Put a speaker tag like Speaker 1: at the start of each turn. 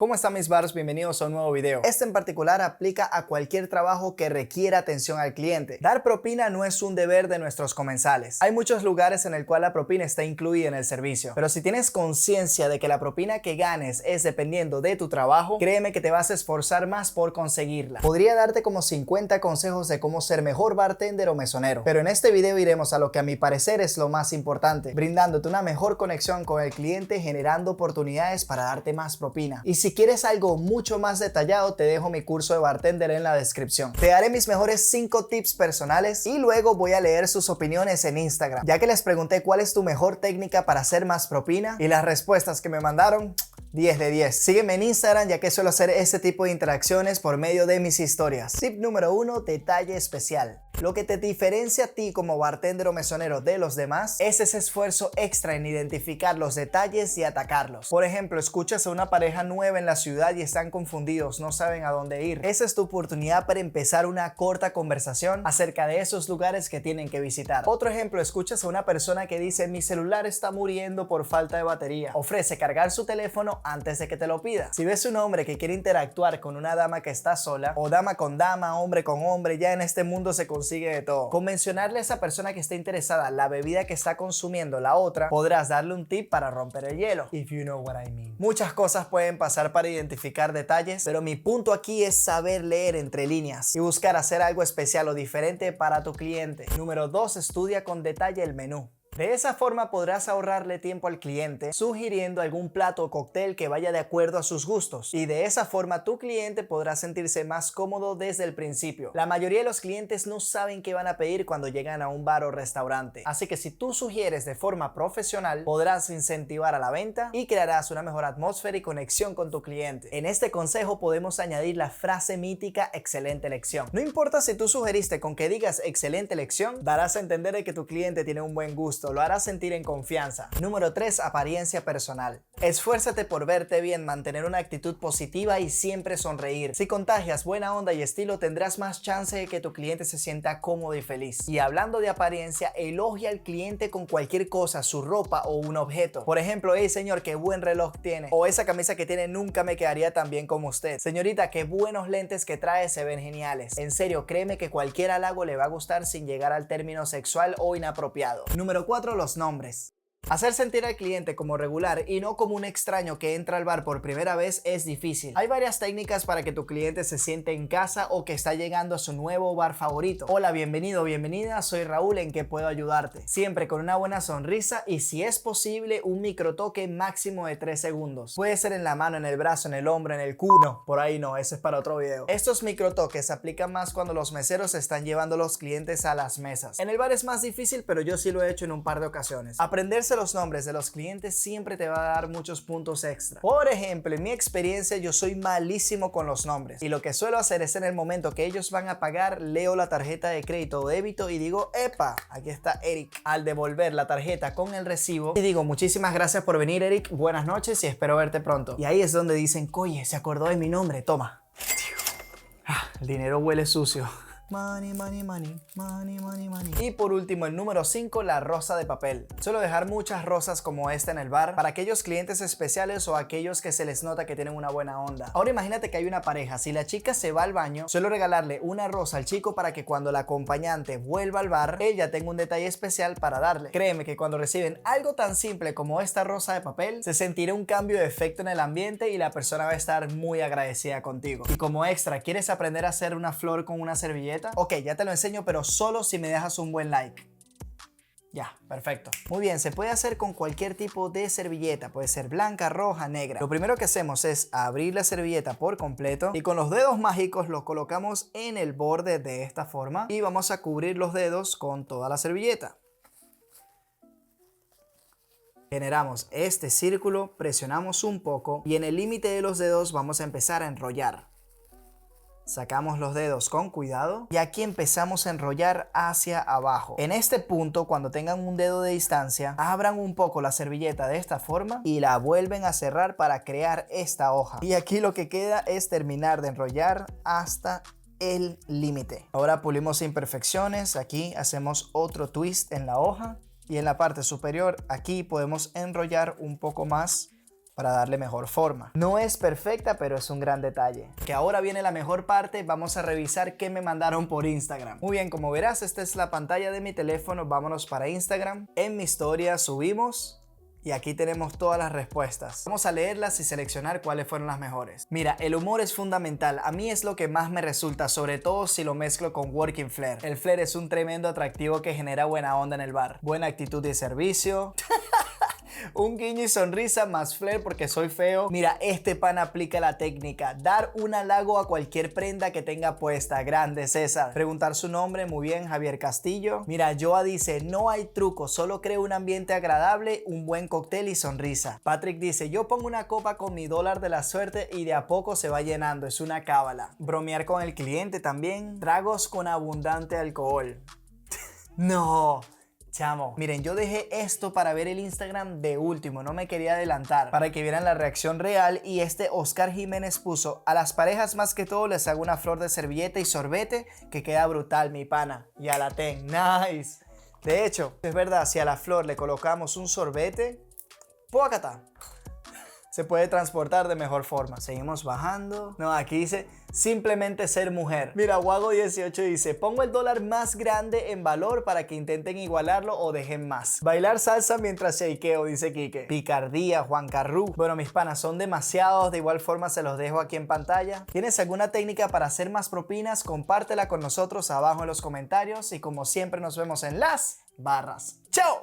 Speaker 1: ¿Cómo están mis baros? Bienvenidos a un nuevo video. Este en particular aplica a cualquier trabajo que requiera atención al cliente. Dar propina no es un deber de nuestros comensales. Hay muchos lugares en el cual la propina está incluida en el servicio, pero si tienes conciencia de que la propina que ganes es dependiendo de tu trabajo, créeme que te vas a esforzar más por conseguirla. Podría darte como 50 consejos de cómo ser mejor bartender o mesonero, pero en este video iremos a lo que a mi parecer es lo más importante, brindándote una mejor conexión con el cliente, generando oportunidades para darte más propina. Y si quieres algo mucho más detallado, te dejo mi curso de bartender en la descripción. Te daré mis mejores 5 tips personales y luego voy a leer sus opiniones en Instagram, ya que les pregunté cuál es tu mejor técnica para hacer más propina y las respuestas que me mandaron 10 de 10. Sígueme en Instagram ya que suelo hacer este tipo de interacciones por medio de mis historias. Tip número 1, detalle especial. Lo que te diferencia a ti como bartender o mesonero de los demás es ese esfuerzo extra en identificar los detalles y atacarlos. Por ejemplo, escuchas a una pareja nueva en la ciudad y están confundidos, no saben a dónde ir. Esa es tu oportunidad para empezar una corta conversación acerca de esos lugares que tienen que visitar. Otro ejemplo, escuchas a una persona que dice: mi celular está muriendo por falta de batería. Ofrece cargar su teléfono antes de que te lo pida. Si ves un hombre que quiere interactuar con una dama que está sola, o dama con dama, hombre con hombre, ya en este mundo se consigue de todo. Con mencionarle a esa persona que está interesada la bebida que está consumiendo la otra, podrás darle un tip para romper el hielo. If you know what I mean. Muchas cosas pueden pasar para identificar detalles, pero mi punto aquí es saber leer entre líneas y buscar hacer algo especial o diferente para tu cliente. Número 2, estudia con detalle el menú. De esa forma podrás ahorrarle tiempo al cliente sugiriendo algún plato o cóctel que vaya de acuerdo a sus gustos, y de esa forma tu cliente podrá sentirse más cómodo desde el principio. La mayoría de los clientes no saben qué van a pedir cuando llegan a un bar o restaurante, así que si tú sugieres de forma profesional podrás incentivar a la venta y crearás una mejor atmósfera y conexión con tu cliente. En este consejo podemos añadir la frase mítica excelente elección. No importa si tú sugeriste con que digas excelente elección, darás a entender de que tu cliente tiene un buen gusto, lo harás sentir en confianza. Número 3, apariencia personal. Esfuérzate por verte bien, mantener una actitud positiva y siempre sonreír. Si contagias buena onda y estilo, tendrás más chance de que tu cliente se sienta cómodo y feliz. Y hablando de apariencia, elogia al cliente con cualquier cosa, su ropa o un objeto. Por ejemplo: hey señor, qué buen reloj tiene, o esa camisa que tiene nunca me quedaría tan bien como usted. Señorita, qué buenos lentes que trae, se ven geniales. En serio, créeme que cualquier halago le va a gustar sin llegar al término sexual o inapropiado. Número 4, los nombres. Hacer sentir al cliente como regular y no como un extraño que entra al bar por primera vez es difícil. Hay varias técnicas para que tu cliente se siente en casa o que está llegando a su nuevo bar favorito. Hola, bienvenido, bienvenida, soy Raúl, ¿en qué puedo ayudarte? Siempre con una buena sonrisa y, si es posible, un microtoque máximo de 3 segundos. Puede ser en la mano, en el brazo, en el hombro, en el culo. No, por ahí no, ese es para otro video. Estos microtoques se aplican más cuando los meseros están llevando a los clientes a las mesas. En el bar es más difícil, pero yo sí lo he hecho en un par de ocasiones. Aprenderse los nombres de los clientes siempre te va a dar muchos puntos extra. Por ejemplo, en mi experiencia yo soy malísimo con los nombres, y lo que suelo hacer es, en el momento que ellos van a pagar, leo la tarjeta de crédito o débito y digo: epa, aquí está Eric. Al devolver la tarjeta con el recibo y digo: muchísimas gracias por venir, Eric, buenas noches y espero verte pronto. Y ahí es donde dicen: oye, se acordó de mi nombre, toma. El dinero huele sucio. Money, money, money, money, money, money. Y por último, el número 5, la rosa de papel. Suelo dejar muchas rosas como esta en el bar para aquellos clientes especiales o aquellos que se les nota que tienen una buena onda. Ahora imagínate que hay una pareja. Si la chica se va al baño, suelo regalarle una rosa al chico para que cuando la acompañante vuelva al bar, ella tenga un detalle especial para darle. Créeme que cuando reciben algo tan simple como esta rosa de papel, se sentirá un cambio de efecto en el ambiente y la persona va a estar muy agradecida contigo. Y como extra, ¿quieres aprender a hacer una flor con una servilleta? Ok, ya te lo enseño, pero solo si me dejas un buen like. Ya, perfecto. Muy bien, se puede hacer con cualquier tipo de servilleta. Puede ser blanca, roja, negra. Lo primero que hacemos es abrir la servilleta por completo y con los dedos mágicos los colocamos en el borde de esta forma y vamos a cubrir los dedos con toda la servilleta. Generamos este círculo, presionamos un poco y en el límite de los dedos vamos a empezar a enrollar. Sacamos los dedos con cuidado y aquí empezamos a enrollar hacia abajo. En este punto, cuando tengan un dedo de distancia, abran un poco la servilleta de esta forma y la vuelven a cerrar para crear esta hoja. Y aquí lo que queda es terminar de enrollar hasta el límite. Ahora pulimos imperfecciones. Aquí hacemos otro twist en la hoja y en la parte superior aquí podemos enrollar un poco más para darle mejor forma. No es perfecta, pero es un gran detalle. Que ahora viene la mejor parte, vamos a revisar qué me mandaron por Instagram. Muy bien, como verás, esta es la pantalla de mi teléfono, vámonos para Instagram. En mi historia subimos y aquí tenemos todas las respuestas. Vamos a leerlas y seleccionar cuáles fueron las mejores. Mira, el humor es fundamental, a mí es lo que más me resulta, sobre todo si lo mezclo con working flair. El flair es un tremendo atractivo que genera buena onda en el bar. Buena actitud y servicio. Un guiño y sonrisa más flair porque soy feo. Mira, este pan aplica la técnica. Dar un halago a cualquier prenda que tenga puesta. Grande, César. Preguntar su nombre, muy bien, Javier Castillo. Mira, Joa dice, no hay truco, solo creo un ambiente agradable, un buen cóctel y sonrisa. Patrick dice, yo pongo una copa con mi dólar de la suerte y de a poco se va llenando, es una cábala. Bromear con el cliente también. Tragos con abundante alcohol. No. Chamo, miren, yo dejé esto para ver el Instagram de último, no me quería adelantar, para que vieran la reacción real. Y este Oscar Jiménez puso, a las parejas más que todo les hago una flor de servilleta y sorbete que queda brutal, mi pana. Y a la ten, nice. De hecho, es verdad, si a la flor le colocamos un sorbete, ¡puácata! Se puede transportar de mejor forma. Seguimos bajando. No, aquí dice simplemente ser mujer. Mira, Wago18 dice, pongo el dólar más grande en valor para que intenten igualarlo o dejen más. Bailar salsa mientras shakeo, dice Quique. Picardía, Juan Carrú. Bueno, mis panas, son demasiados. De igual forma se los dejo aquí en pantalla. ¿Tienes alguna técnica para hacer más propinas? Compártela con nosotros abajo en los comentarios. Y como siempre nos vemos en las barras. ¡Chao!